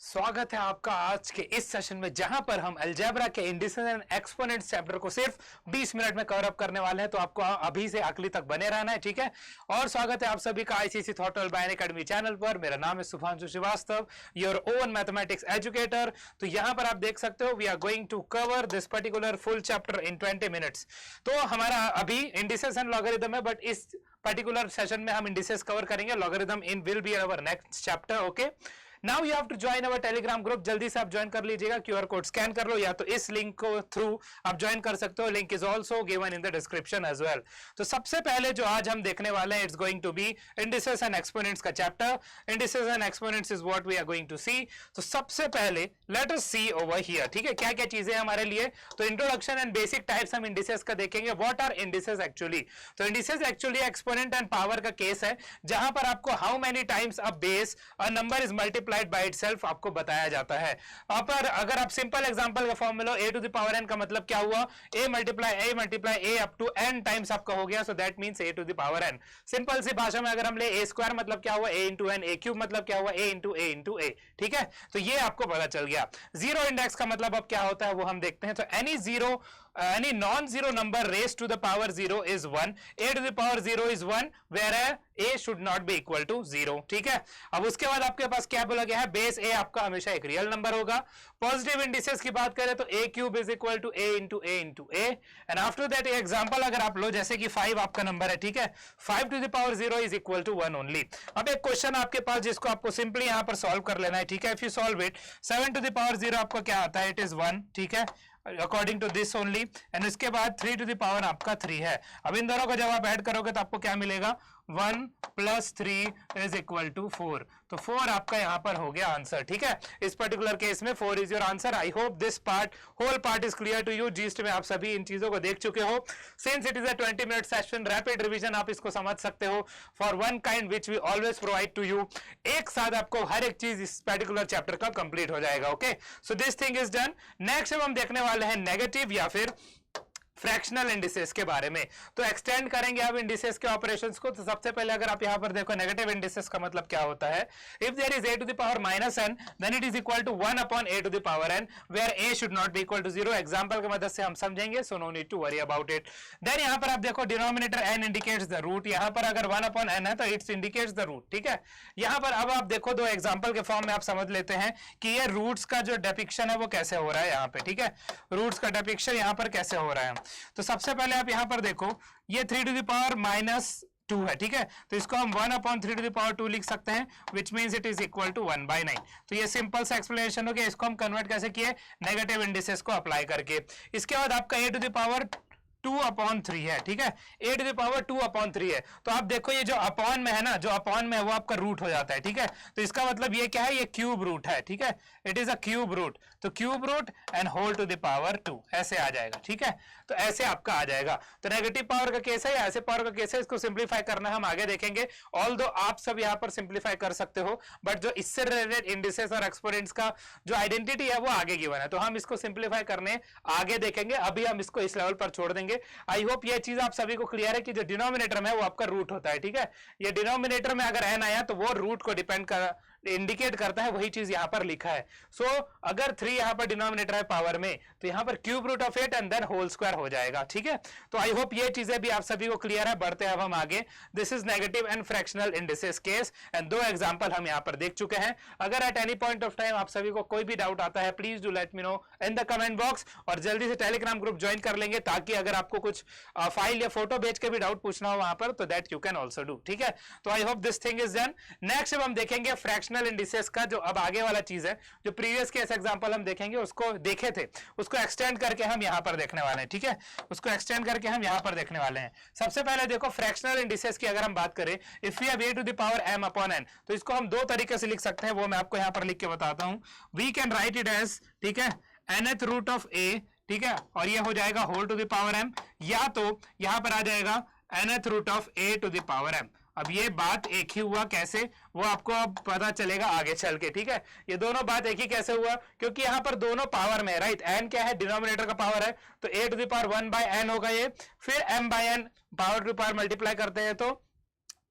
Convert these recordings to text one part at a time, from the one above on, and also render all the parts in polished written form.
स्वागत है आपका आज के इस सेशन में, जहां पर हम अलजेब्रा के इंडिसेस एंड एक्सपोनेंट्स चैप्टर को सिर्फ 20 मिनट में कवर अप करने वाले हैं। तो आपको अभी से आखिरी तक बने रहना है, ठीक है। और स्वागत है आप सभी का ICC thought by academy channel पर। मेरा नाम है Subhanshu Shrivastava, your own mathematics educator. तो यहां पर आप देख सकते हो we are going to cover this particular full chapter in 20 minutes. तो हमारा अभी इंडिसेस एंड लॉगरिथम है, बट इस पर्टिकुलर सेशन में हम इंडिसेस कवर करेंगे। Logarithm in will be our next chapter. Okay, now you have to join our Telegram group. जल्दी से आप ज्वाइन कर लीजिएगा, क्यूआर कोड स्कैन कर लो या तो इस लिंक को थ्रू आप ज्वाइन कर सकते हो। Link is also given in the description as well. तो सबसे पहले जो आज हम देखने वाले हैं, it's going to be indices and exponents का chapter. Indices and exponents is what we are going to see. तो सबसे पहले let us see over here, ठीक है, क्या क्या चीजें हमारे लिए। तो इंट्रोडक्शन एंड बेसिक टाइप्स हम इंडिसेस का देखेंगे। What are indices actually. तो indices actually exponent and power का केस है, जहां पर आपको how many times a base a number is multiplied by itself आपको बताया जाता है। पर अगर आप सिंपल एग्जांपल का फॉर्म में लो, a to the power n का मतलब क्या हुआ, a multiply a up to n times आपका हो गया। So that means a to the power n। Simple सी भाषा में अगर हम ले a स्क्वायर मतलब क्या हुआ, a into n, a cube मतलब क्या हुआ, a इंटू a, ठीक है। तो ये आपको पता चल गया। जीरो इंडेक्स का मतलब अब क्या होता है वो हम देखते हैं। तो any non zero number raise to the power zero is 1, a to the power zero is 1, where a should not be equal to 0, ठीक है। अब उसके बाद आपके पास क्या बोला गया है, बेस a आपका हमेशा एक रियल नंबर होगा। पॉजिटिव इंडिसेस की बात करें तो a cube is equal to a into a and after that example अगर आप लो, जैसे कि 5 आपका नंबर है, ठीक है, 5 to the power 0 is equal to 1 only. अब एक क्वेश्चन आपके पास जिसको आपको सिंपली यहां पर सॉल्व कर लेना है, ठीक है। If you solve it, 7 to the power 0 आपका क्या आता है, इट इज 1, ठीक है, according to this only. And इसके बाद 3 टू द पावर आपका 3 है। अब इन दोनों को जब आप ऐड करोगे तो आपको क्या मिलेगा, 1 प्लस 3 इज इक्वल टू 4। तो 4 आपका यहां पर हो गया आंसर, ठीक है। इस पर्टिकुलर केस में 4 is your answer. I hope this whole part is clear to you. Gist में आप सभी इन चीजों को देख चुके हो। Since it is a 20 minute session, rapid revision आप इसको समझ सकते हो for one kind which we always provide to you. एक साथ आपको हर एक चीज इस पर्टिकुलर चैप्टर का कंप्लीट हो जाएगा। Okay, so this thing is done. Next हम देखने वाले हैं नेगेटिव या फिर फ्रैक्शनल इंडिसेस के बारे में। तो एक्सटेंड करेंगे आप इंडिसेस के ऑपरेशंस को। तो सबसे पहले अगर आप यहां पर देखो, नेगेटिव इंडिसेस का मतलब क्या होता है, if there is a to the power minus n then it is equal to 1 upon a to the power n, where a should not be equal to 0। Example की मदद से हम समझेंगे, so no need to worry about it. Then यहां पर आप देखो, denominator n indicates the root. यहां पर अगर 1 अपॉन n है तो इट्स इंडिकेट्स द रूट, ठीक है। यहां पर अब आप देखो, दो एग्जांपल के फॉर्म में आप समझ लेते हैं कि ये रूट्स का जो डिपिक्शन है वो कैसे हो रहा है यहां पे, ठीक है। रूट्स का डिपिक्शन यहां पर कैसे हो रहा है। तो सबसे पहले आप यहां पर देखो, ये 3 टू द पावर माइनस 2 है, ठीक है। तो इसको हम 1 अपॉन 3 टू द पावर 2 लिख सकते हैं, which means it is equal to 1/9। तो ये सिंपल सा एक्सप्लेनेशन हो गया। इसको हम कन्वर्ट कैसे किए, नेगेटिव इंडिसेस को अप्लाई करके। इसके बाद आपका a to the power 2 upon 3 है, ठीक है, a to the power 2 upon 3 है। तो आप देखो, ये जो अपॉन में है ना, जो अपॉन में है वो आपका रूट हो जाता है, ठीक है। तो इसका मतलब ये क्या है, ये क्यूब रूट है, ठीक है। It is a cube root. तो cube root and whole to the power 2 ऐसे आ जाएगा, ठीक है। तो ऐसे आपका आ जाएगा। तो नेगेटिव पावर का केस है या ऐसे पावर का केस है, इसको सिंप्लीफाई करना हम आगे देखेंगे। ऑल्दो आप सब यहाँ पर सिंप्लीफाई कर सकते हो, बट जो इससे रिलेटेड इंडिसेस और एक्सपोनेंट्स का जो आइडेंटिटी है वो आगे गिवन है, तो हम इसको सिंप्लीफाई करने आगे देखेंगे। अभी हम इसको इस लेवल पर छोड़ देंगे। आई होप ये चीज आप सभी को क्लियर है कि जो डिनोमिनेटर में है वो आपका रूट होता है, ठीक है। ये डिनोमिनेटर में अगर n आया तो वो रूट को डिपेंड कर इंडिकेट करता है, वही चीज यहां पर लिखा है। सो अगर 3 यहां पर डिनोमिनेटर है पावर में, तो यहां पर cube root of 8 and then whole square हो जाएगा, ठीक है। तो आई होप ये चीजें भी आप सभी को क्लियर है। बढ़ते हैं अब हम आगे। This is negative and fractional indices case and 2 example हम यहां पर देख चुके हैं। अगर at any point of time आप सभी को कोई भी डाउट आता है, please do let me no in the comment box, और जल्दी से टेलीग्राम ग्रुप ज्वाइन कर लेंगे, ताकि अगर आपको कुछ फाइल या फोटो भेज के भी डाउट पूछना हो वहां पर, तो that you can also do, ठीक है। तो आई hope this thing is done. Next हम देखेंगे फ्रैक्शनल इंडिसेस का, जो अब आगे वाला चीज है, जो प्रीवियस केस एग्जांपल हम देखेंगे, उसको देखे थे, उसको एक्सटेंड करके हम यहां पर देखने वाले हैं, ठीक है। उसको एक्सटेंड करके हम यहां पर देखने वाले हैं। सबसे पहले देखो, फ्रैक्शनल इंडिसेस की अगर हम बात करें, if we have a to the power m upon n, तो इसको हम दो तरीके से लिख सकते हैं, वो मैं आपको यहां पर लिख के बताता हूं। We can write it as, ठीक है, nth रूट ऑफ a, ठीक है, और ये हो जाएगा whole to the power m, या तो यहां पर आ जाएगा nth root of a to the power m। अब ये बात एक ही हुआ, कैसे वो आपको अब पता चलेगा आगे चल के, ठीक है। ये दोनों बात एक ही कैसे हुआ, क्योंकि यहां पर दोनों पावर में, राइट, n क्या है, डिनोमिनेटर का पावर है, तो a to the power 1/n होगा ये, फिर m/n power to power multiply करते हैं तो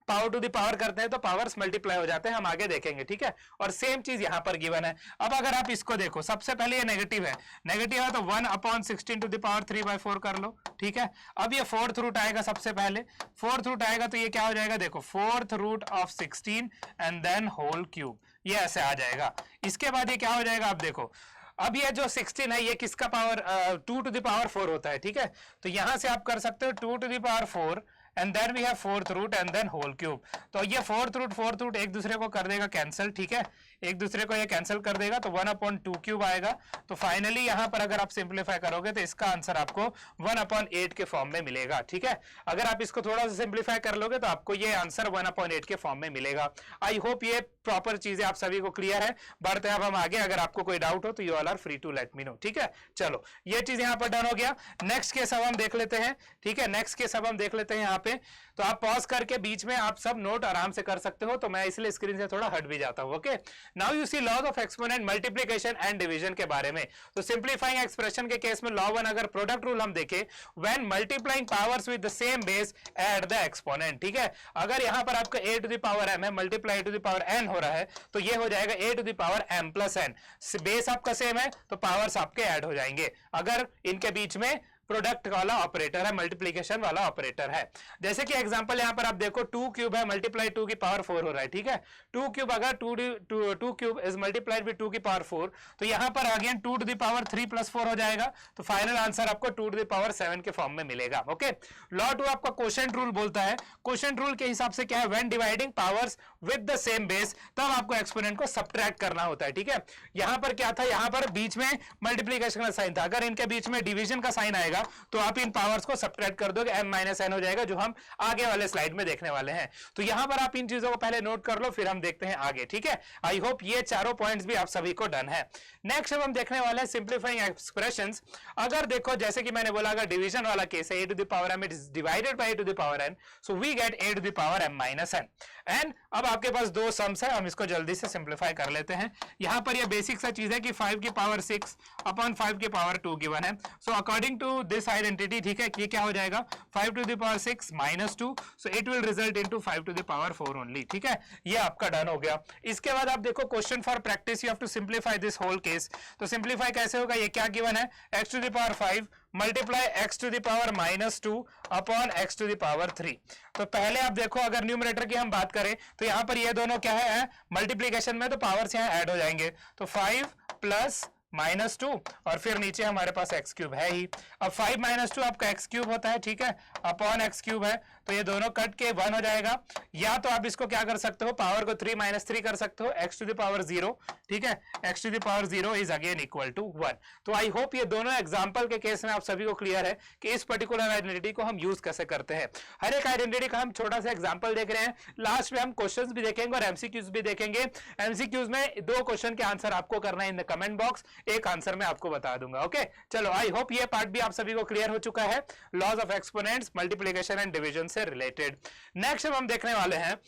पावर टू द पावर करते हैं तो पावर्स मल्टीप्लाई हो जाते हैं, हम आगे देखेंगे, ठीक है। और सेम चीज यहां पर गिवन है। अब अगर आप इसको देखो, सबसे पहले ये नेगेटिव है तो 1/16 टू द पावर 3/4 कर लो, ठीक है। अब ये फोर्थ रूट आएगा, सबसे पहले फोर्थ रूट आएगा तो ये क्या हो जाएगा, देखो fourth root of 16 and then whole cube, ये ऐसे आ जाएगा। इसके बाद ये क्या हो जाएगा, आप देखो अब ये जो 16 है ये किसका पावर 2 टू द पावर 4 होता है, ठीक है। तो यहां से आप कर सकते हो 2 to the power 4 and then we have fourth root and then whole cube. तो ये फोर्थ रूट एक दूसरे को कर देगा कैंसिल, ठीक है, एक दूसरे को ये कैंसिल कर देगा तो 1/2 क्यूब आएगा। तो फाइनली यहां पर अगर आप सिंप्लीफाई करोगे तो इसका आंसर आपको 1/8 के फॉर्म में मिलेगा, ठीक है। अगर आप इसको थोड़ा सा सिंप्लीफाई कर लोगे तो आपको ये आंसर 1/8 के फॉर्म में मिलेगा। आई होप ये प्रॉपर चीजें आप सभी को क्लियर है। बढ़ते हैं अब हम आगे, अगर आपको कोई डाउट हो तो you all are free to let me know, ठीक है। चलो ये चीज यहां पर डन हो गया। नेक्स्ट केस अब हम देख लेते हैं, ठीक है, नेक्स्ट केस अब हम देख लेते हैं यहाँ पे। तो आप पॉज करके बीच में आप सब नोट आराम से कर सकते हो, तो मैं इसलिए स्क्रीन से थोड़ा हट भी जाता हूं, okay. Now you see laws of exponent, multiplication and division के बारे में। तो सिंप्लीफाइंग एक्सप्रेशन के केस में लॉ 1 अगर प्रोडक्ट रूल हम देखें, when multiplying powers with the same base add the exponent, ठीक है। अगर यहां पर आपका a to the power m है multiply to the power n हो रहा है तो ये हो जाएगा a to the power m plus n। Base आपका सेम है तो पावर्स आपके ऐड हो जाएंगे अगर इनके बीच में प्रोडक्ट वाला ऑपरेटर है, मल्टीप्लिकेशन वाला ऑपरेटर है। जैसे कि एग्जांपल यहां पर आप देखो 2 क्यूब है मल्टीप्लाई 2 की पावर 4 हो रहा है, ठीक है। 2 क्यूब अगर 2 क्यूब इज मल्टीप्लाइड विद 2 की पावर 4 तो यहां पर again 2 to the power 3 plus 4 हो जाएगा। तो फाइनल आंसर आपको 2 टू द पावर 7 के फॉर्म में मिलेगा, ओके। लॉ 2 आपका क्वोशिएंट रूल बोलता है। क्वोशिएंट रूल के हिसाब से क्या है, when dividing powers with the same base तब आपको एक्सपोनेंट को सबट्रैक्ट करना होता है, ठीक है। यहां पर क्या था, यहां पर बीच में मल्टीप्लिकेशन का साइन था, अगर इनके बीच में डिवीजन का साइन आएगा तो आप इन पावर्स को सबट्रैक्ट कर दोगे, m माइनस n हो जाएगा, जो हम आगे वाले स्लाइड में देखने वाले हैं। तो यहां पर आप इन चीजों को पहले नोट कर लो, फिर हम देखते हैं आगे, ठीक है। आई होप ये चारों पॉइंट्स भी आप सभी को डन है। नेक्स्ट हम देखने वाले हैं सिंप्लीफाइंग एक्सप्रेशंस। अगर देखो जैसे कि मैंने बोला अगर डिवीजन वाला केस है a to the power m it is divided by a to the power n, so we get a to the power m minus n। And अब आपके पास दो सम्स है, हम इसको जल्दी से सिंप्लीफाई कर लेते हैं। यहां पर ये बेसिक सा चीज है कि 5 की पावर 6 अपॉन 5 की पावर 2 गिवन है। So according to this identity, ठीक है, ये क्या हो जाएगा 5 to the power 6 minus 2, so it will result into 5 to the power 4 only, ठीक है। ये आपका डन हो गया। इसके बाद आप देखो question for practice, you have to simplify this whole case. तो सिंप्लीफाई कैसे होगा, ये क्या गिवन है, x to the power 5 multiply x to the power minus 2 upon x to the power 3। तो पहले आप देखो अगर न्यूमरेटर की हम बात करें तो यहां पर ये दोनों क्या है मल्टीप्लीकेशन में, तो पावर्स यहां ऐड हो जाएंगे। तो 5 प्लस माइनस 2 और फिर नीचे हमारे पास एक्स क्यूब है ही। अब 5 माइनस 2 आपका एक्स क्यूब होता है, ठीक है, अपॉन एक्स क्यूब है, तो ये दोनों कट के 1 हो जाएगा। या तो आप इसको क्या कर सकते हो, पावर को 3 माइनस 3 कर सकते हो, एक्स टू द पावर 0, ठीक है, x to the power 0 is again equal to 1। तो आई होप ये दोनों एग्जाम्पल के केस में आप सभी को क्लियर है कि इस पर्टिकुलर आइडेंटिटी को हम यूज कैसे करते हैं। हर एक आइडेंटिटी का हम छोटा सा एग्जाम्पल देख रहे हैं, लास्ट में हम क्वेश्चंस भी देखेंगे और एमसीक्यूज भी देखेंगे। एमसीक्यूज में 2 क्वेश्चन के आंसर आपको करना है इन द कमेंट बॉक्स, एक आंसर मैं आपको बता दूंगा, ओके। चलो आई होप ये पार्ट भी आप सभी को क्लियर हो चुका है, laws of exponents, multiplication and division से रिलेटेड। नेक्स्ट हम देखने वाले हैं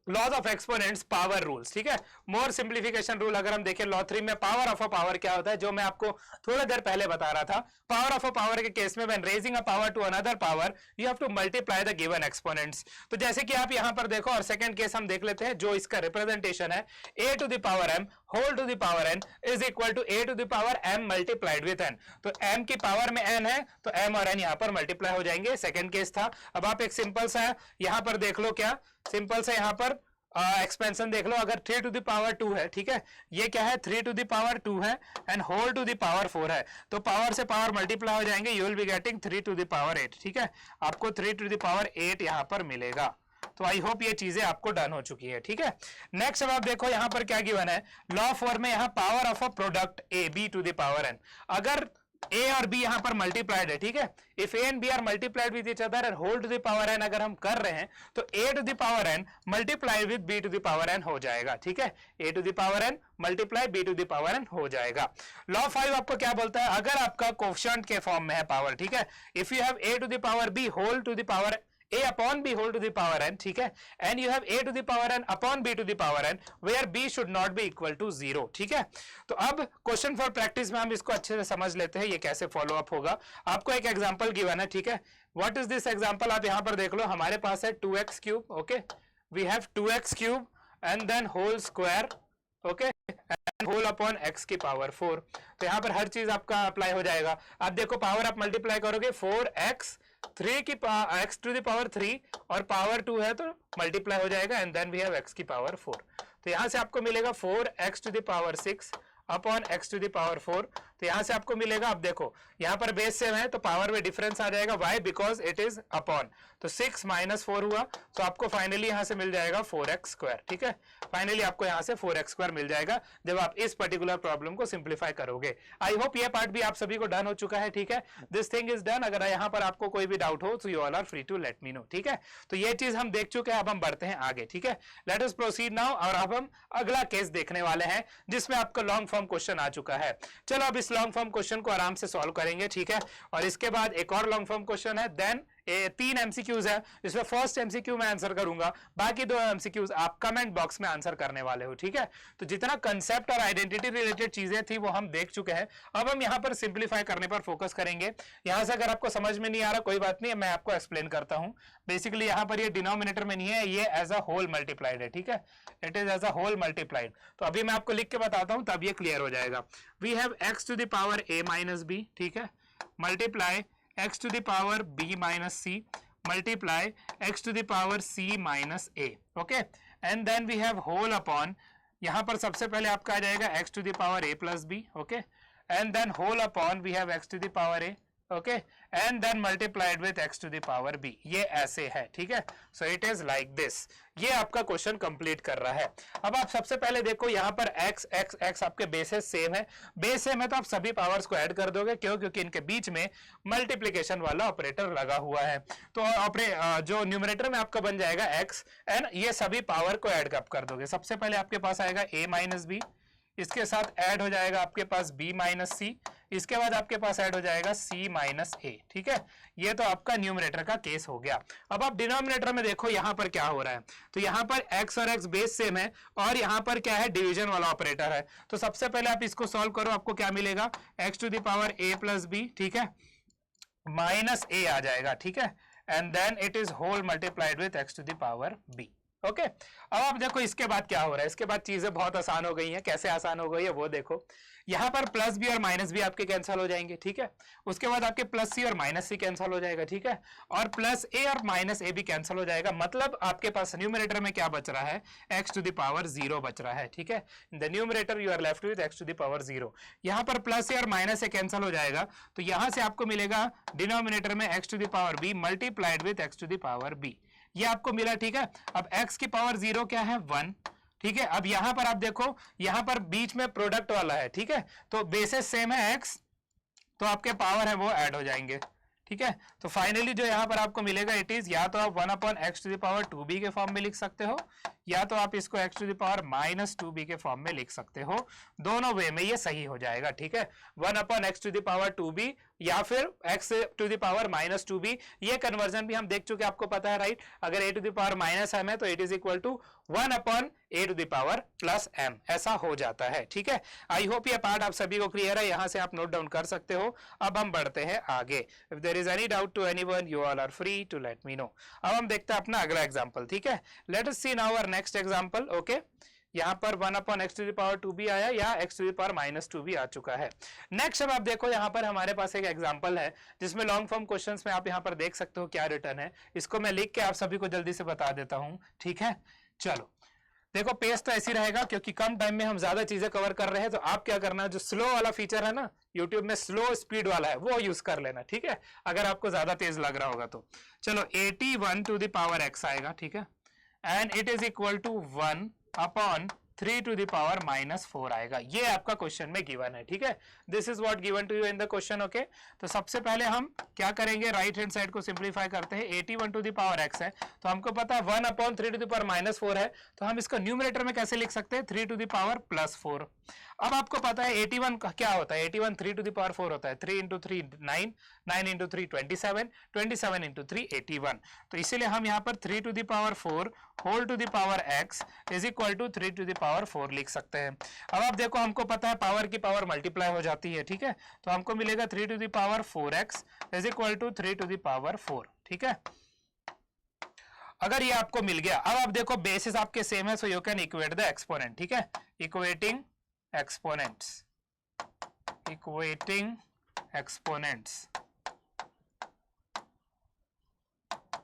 laws of exponents, power rules, ठीक है, मोर सिंप्लीफिकेशन रूल। अगर हम देखें लॉ 3 में पावर ऑफ अ पावर क्या होता है, जो मैं आपको थोड़ी देर पहले बता रहा था। पावर ऑफ अ पावर के केस में when raising a power to another power you have to multiply the given exponents. तो जैसे कि आप यहां पर देखो, और सेकंड केस हम देख लेते हैं, जो इसका रिप्रेजेंटेशन है a to the power m whole to the power n is equal to a to the power m multiplied with n। तो m की पावर में n है तो m और n यहां पर मल्टीप्लाई हो जाएंगे, सेकंड केस था। अब आप एक सिंपल सा यहां पर देख लो, क्या सिंपल से यहां पर एक्सपेंशन देख लो, अगर 3 टू द पावर 2 है, ठीक है, ये क्या है 3 टू द पावर 2 है and whole to the power 4 है, तो पावर से पावर मल्टीप्लाई हो जाएंगे, you will be getting 3 to the power 8, ठीक है, आपको 3 टू द पावर 8 यहां पर मिलेगा। तो आई होप ये चीजें आपको डन हो चुकी है, ठीक है। नेक्स्ट अब आप देखो यहां पर क्या गिवन है, लॉ 4 में यहां power of a product A B to the power n, अगर a और b यहां पर मल्टीप्लाइड है, ठीक है, if a and b are multiplied with each other and whole to the power n अगर हम कर रहे हैं तो a to the power n multiply with b to the power n हो जाएगा, ठीक है, a to the power n multiply b to the power n हो जाएगा। लॉ 5 आपको क्या बोलता है, अगर आपका कोफिशिएंट के फॉर्म में है पावर, ठीक है, if you have a to the power b whole to the power a upon b whole to the power n, ठीक है, and you have a to the power n upon b to the power n where b should not be equal to 0, ठीक है। तो अब question for practice में हम इसको अच्छे से समझ लेते हैं ये कैसे फॉलो अप होगा। आपको एक एग्जांपल गिवन है, ठीक है। व्हाट इज दिस एग्जांपल, आप यहां पर देख लो, हमारे पास है 2x cube, okay, we have 2x cube and then whole square, okay, whole upon x की पावर 4। तो यहाँ पर हर चीज आपका अप्लाई हो जाएगा। अब देखो पावर आप मल्टीप्लाई करोगे 4x 3 की x टू द पावर 3 और पावर 2 है तो मल्टीप्लाई हो जाएगा and then we have x की पावर 4। तो यहां से आपको मिलेगा 4x to the power 6 upon x to the power 4। तो यहां से आपको मिलेगा, अब देखो यहां पर बेस सेम है तो पावर में डिफरेंस आ जाएगा, why, because it is upon, तो 6 माइनस 4 हुआ, तो आपको फाइनली यहां से मिल जाएगा 4x स्क्वायर, ठीक है। फाइनली आपको यहां से 4x स्क्वायर मिल जाएगा जब आप इस पर्टिकुलर प्रॉब्लम को सिंप्लीफाई करोगे। आई होप ये पार्ट भी आप सभी को डन हो चुका है, ठीक है। This thing is done. अगर यहां पर आपको कोई भी डाउट हो तो you all are free to let me know, ठीक है। तो ये चीज हम देख चुके हैं, अब हम बढ़ते हैं आगे, ठीक है। लेट अस प्रोसीड नाउ। और अब हम अगला केस देखने वाले हैं जिसमें आपका लॉन्ग फॉर्म क्वेश्चन आ चुका है। चलो अब इस लॉन्ग फॉर्म क्वेश्चन को आराम से सॉल्व करेंगे, ठीक है। और इसके बाद एक और लॉन्ग फॉर्म क्वेश्चन है, देन 3 एमसीक्यूज है, इसमें फर्स्ट एमसीक्यू मैं आंसर करूंगा, बाकी 2 एमसीक्यूज आप कमेंट बॉक्स में आंसर करने वाले हो, ठीक है। तो जितना कंसेप्ट और आइडेंटिटी रिलेटेड चीजें थी वो हम देख चुके हैं, अब हम यहां पर सिंप्लीफाई करने पर फोकस करेंगे। यहां से अगर आपको समझ में नहीं आ रहा कोई बात नहीं है, मैं आपको एक्सप्लेन करता हूं। बेसिकली यहां पर ये डिनोमिनेटर में नहीं है, ये एज अ होल मल्टीप्लाइड है, ठीक है, it is as a whole multiplied. तो अभी मैं आपको लिख के बताता हूं तब ये क्लियर हो जाएगा। We have x to the power a minus b, ठीक है, multiply x to the power b minus c multiply x to the power c minus a, okay, and then we have whole upon, यहां पर सबसे पहले आपका आ जाएगा x to the power a plus b, okay, and then whole upon we have x to the power a, okay, and then multiplied with x to the power b। ये ऐसे है, ठीक है। so it is like this। ये आपका question complete कर रहा है। अब आप सबसे पहले देखो यहाँ पर x x x आपके बेसेस सेम है, बेस सेम है तो आप सभी पावर्स को ऐड कर दोगे, क्यों, क्योंकि इनके बीच में मल्टीप्लिकेशन वाला ऑपरेटर लगा हुआ है। तो जो न्यूमरेटर में आपका बन जाएगा x एंड ये सभी पावर को ऐड कर दोगे। सबसे पहले आपके पास आएगा a माइनस बी, इसके साथ ऐड हो जाएगा आपके पास b माइनस सी, इसके बाद आपके पास ऐड हो जाएगा c माइनस a, ठीक है। ये तो आपका न्यूमरेटर का केस हो गया। अब आप डिनोमिनेटर में देखो यहां पर क्या हो रहा है, तो यहां पर x और x बेस सेम है और यहां पर क्या है, डिवीजन वाला ऑपरेटर है। तो सबसे पहले आप इसको सॉल्व करो, आपको क्या मिलेगा, x to the power a plus b, ठीक है, माइनस a आ जाएगा, ठीक है, and then it is whole multiplied with x to the power b, okay. अब आप देखो इसके बाद क्या हो रहा है, इसके बाद चीजें बहुत आसान हो गई हैं। कैसे आसान हो गई है वो देखो, यहां पर प्लस बी और माइनस बी आपके कैंसिल हो जाएंगे, ठीक है। उसके बाद आपके प्लस सी और माइनस सी कैंसिल हो जाएगा, ठीक है, और प्लस ए और माइनस ए भी कैंसिल हो जाएगा। मतलब आपके पास न्यूमरेटर में क्या बच रहा है, x टू द पावर 0 बच रहा है, ठीक है। In the numerator you are left with x to the power 0। यहां पर प्लस ए और माइनस ए कैंसिल हो जाएगा, तो यहां से आपको मिलेगा डिनोमिनेटर में x to the power b multiplied with x to the power b, ये आपको मिला, ठीक है। अब x की पावर 0 क्या है, 1, ठीक है। अब यहां पर आप देखो, यहां पर बीच में प्रोडक्ट वाला है, ठीक है, तो बेसिस सेम है x, तो आपके पावर है वो ऐड हो जाएंगे, ठीक है। तो फाइनली जो यहां पर आपको मिलेगा इट इज, या तो आप 1 upon x to the power 2b के फॉर्म में लिख सकते हो, या तो आप इसको x to the power minus 2b के फॉर्म में लिख सकते हो। दोनों वे में ये सही हो जाएगा, ठीक है। 1 upon x to the power 2b या फिर x to the power minus 2b, ये कन्वर्जन भी हम देख चुके, आपको पता है, राइट। अगर a to the power minus m है तो it is equal to 1 upon a to the power plus m, ऐसा हो जाता है, ठीक है। आई होप ये पार्ट आप सभी को क्लियर है, यहां से आप नोट डाउन कर सकते हो। अब हम बढ़ते हैं आगे। If there is any doubt to anyone you all are free to let me know. अब हम देखते हैं अपना अगला एग्जांपल, ठीक है। Let us see now our next example, okay. यहाँ पर 1 upon x to the power 2b आया या x to the power minus 2b आ चुका है। नेक्स्ट अब आप देखो यहाँ पर हमारे पास एक एग्जांपल है जिसमें लॉन्ग फॉर्म क्वेश्चंस में आप यहाँ पर देख सकते हो क्या रिटर्न है। इसको मैं लिख के आप सभी को जल्दी से बता देता हूँ, ठीक है। चलो देखो पेस तो ऐसी रहेगा, क्योंकि कम टाइम में हम ज्यादा चीजें कवर कर रहे हैं, तो आप क्या करना है, जो स्लो वाला फीचर है ना यूट्यूब में, स्लो स्पीड वाला है, वो यूज कर लेना, ठीक है, अगर आपको ज्यादा तेज लग रहा होगा तो। चलो 81 टू द पावर x आएगा, ठीक है, and it is equal to 1 upon 3 to the power minus 4 आएगा। ये आपका क्वेश्चन में गिवन है, ठीक है। This is what given to you in the question, okay. तो सबसे पहले हम क्या करेंगे, राइट हैंड साइड को सिंप्लीफाई करते हैं। 81 टू द पावर x है तो हमको पता है 1 upon 3 to the power minus 4 है, तो हम इसको न्यूमरेटर में कैसे लिख सकते हैं, 3 टू द पावर प्लस 4। अब आपको पता है 81 का क्या होता है, 81 3 टू द पावर 4 होता है, 3 इंटू 3 9, 9 इंटू 3 27, 27 इंटू 3 81। तो इसीलिए हम यहाँ पर 3 to the power 4 whole to the power x is equal to 3 to the power 4 लिख सकते हैं। अब आप देखो हमको पता है पावर की पावर मल्टीप्लाई हो जाती है, ठीक है, तो हमको मिलेगा 3 to the power 4x is equal to 3 to the power 4, ठीक है। अगर ये आपको मिल गया, अब आप देखो बेसिस आपके सेम है, so you can equate the exponent, ठीक है, equating exponents, equating exponents,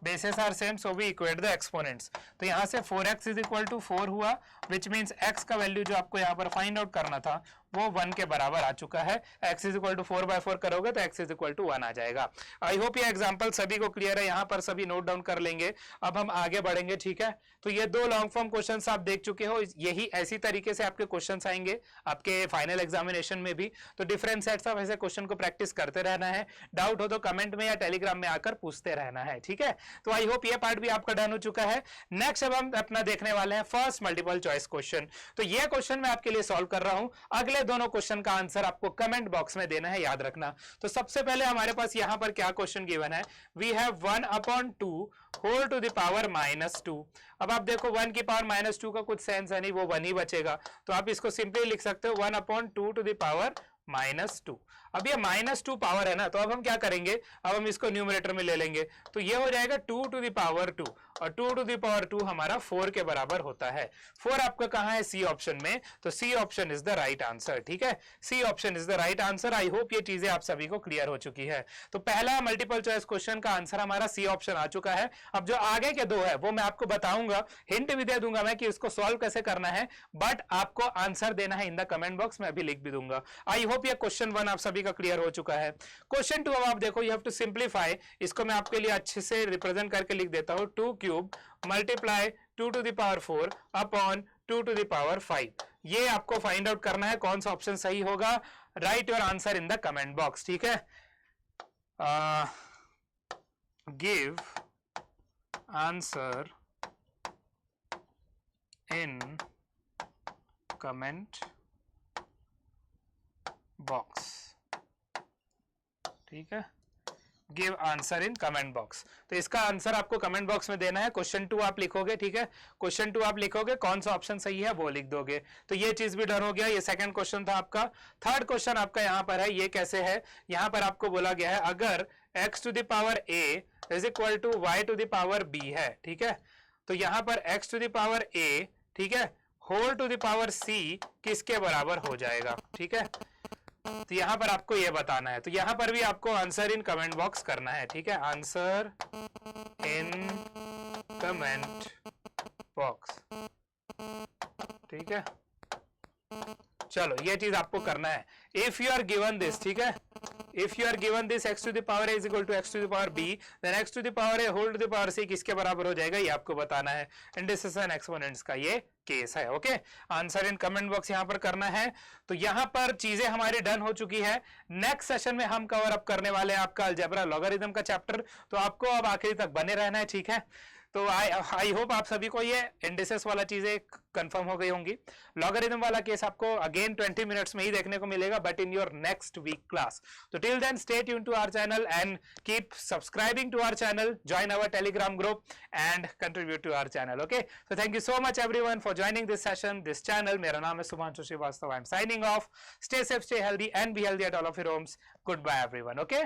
basis are same so we equate the exponents. तो यहां से 4x इज इक्वल टू 4 हुआ, विच मीन्स x का वैल्यू जो आपको यहाँ पर फाइंड आउट करना था वो 1 के बराबर आ चुका है। x इज इक्वल टू 4/4 करोगे तो x इज इक्वल टू 1 आ जाएगा। आई होप ये एग्जांपल सभी को क्लियर है, यहाँ पर सभी नोट डाउन कर लेंगे। अब हम आगे बढ़ेंगे, ठीक है। तो ये 2 लॉन्ग फॉर्म क्वेश्चंस आप देख चुके हो, यही ऐसी तरीके से आपके क्वेश्चंस आएंगे आपके फाइनल एग्जामिनेशन में भी। तो डिफरेंट सेट्स ऑफ ऐसे क्वेश्चन को प्रैक्टिस करते रहना है, डाउट हो तो कमेंट में या टेलीग्राम में आकर पूछते रहना है, ठीक है। तो आई होप ये पार्ट भी आपका डन हो चुका है। नेक्स्ट अब हम अपना देखने वाले हैं फर्स्ट मल्टीपल चॉइस क्वेश्चन। तो ये क्वेश्चन मैं आपके लिए सॉल्व कर रहा हूं, अगले दोनों क्वेश्चन का आंसर आपको कमेंट बॉक्स में देना है, याद रखना। तो सबसे पहले हमारे पास यहां पर क्या क्वेश्चन गिवन है, we have 1/2 whole to the power -2। अब आप देखो 1 की पावर -2 का कुछ सेंस है नहीं, वो 1 ही बचेगा, तो आप इसको सिंपली लिख सकते हो 1/2 टू द पावर -2। अब ये -2 पावर है ना, तो अब हम क्या करेंगे, अब हम इसको न्यूमरेटर में ले लेंगे, तो ये हो जाएगा 2 टू द पावर 2, और 2 टू द पावर 2 हमारा 4 के बराबर होता है। 4 आपका कहां है, सी ऑप्शन में, तो C option is the right answer, ठीक है, C option is the right answer. I hope ये चीजें आप सभी को क्लियर हो चुकी है। तो पहला मल्टीपल चॉइस क्वेश्चन का आंसर हमारा सी ऑप्शन आ चुका है। अब जो आगे के 2 है वो मैं आपको बताऊंगा, हिंट भी दे दूंगा मैं कि इसको सॉल्व कैसे करना है, बट आपको आंसर देना है इन द कमेंट बॉक्स में, अभी लिख भी दूंगा। आई होप ये क्वेश्चन 1 आप सभी का क्लियर हो चुका है। क्वेश्चन 2 अब आप देखो, यू हैव टू सिंप्लीफाई, इसको मैं आपके लिए अच्छे से रिप्रेजेंट करके लिख देता हूं, 2 cube multiply 2 to the power 4 upon 2 to the power 5। ये आपको फाइंड आउट करना है कौन सा ऑप्शन सही होगा। Right your answer in the comment box, ठीक है। Give answer in comment box, ठीक है, give answer in comment box. तो इसका आंसर आपको कमेंट बॉक्स में देना है। क्वेश्चन 2 आप लिखोगे, ठीक है, क्वेश्चन 2 आप लिखोगे, कौन सा ऑप्शन सही है वो लिख दोगे। तो ये चीज भी डन हो गया, ये सेकंड क्वेश्चन था आपका। थर्ड क्वेश्चन आपका यहाँ पर है, ये कैसे है, यहाँ पर आपको बोला गया है अगर x to the power a is equal to y to the power b है, ठीक है, तो यहाँ पर x to the power a, ठीक है, whole to the power c किसके बराबर हो जाएगा, ठीक है। तो यहां पर आपको ये बताना है, तो यहां पर भी आपको आंसर इन कमेंट बॉक्स करना है, ठीक है, आंसर इन कमेंट बॉक्स, ठीक है। चलो ये चीज आपको करना है। If you are given this, ठीक है, if you are given this x to the power a is equal to x to the power b, then x to the power a whole to the power c किसके बराबर हो जाएगा, ये आपको बताना है। इंडिसेशन एक्सपोनेंट्स का ये केस है, okay. Answer in comment box यहां पर करना है। तो यहां पर चीजें हमारी डन हो चुकी है। नेक्स्ट सेशन में हम कवर अप करने वाले हैं आपका अलजेब्रा लॉगरिथम का चैप्टर, तो आपको अब आखिरी तक बने रहना है, ठीक है। तो आई होप आप सभी को ये इंडिसेस वाला चीजें कंफर्म हो गई होंगी। लॉगरिथम वाला केस आपको अगेन 20 मिनट्स में ही देखने को मिलेगा, but in your next week class. तो till then stay tune to our channel and keep subscribing to our channel, join our Telegram group and contribute to our channel, okay. So thank you so much everyone for joining this session, this channel. मेरा नाम है Subhanshu Srivastava, I am signing off. Stay safe, stay healthy and be healthy at all of your homes. Good bye everyone, okay.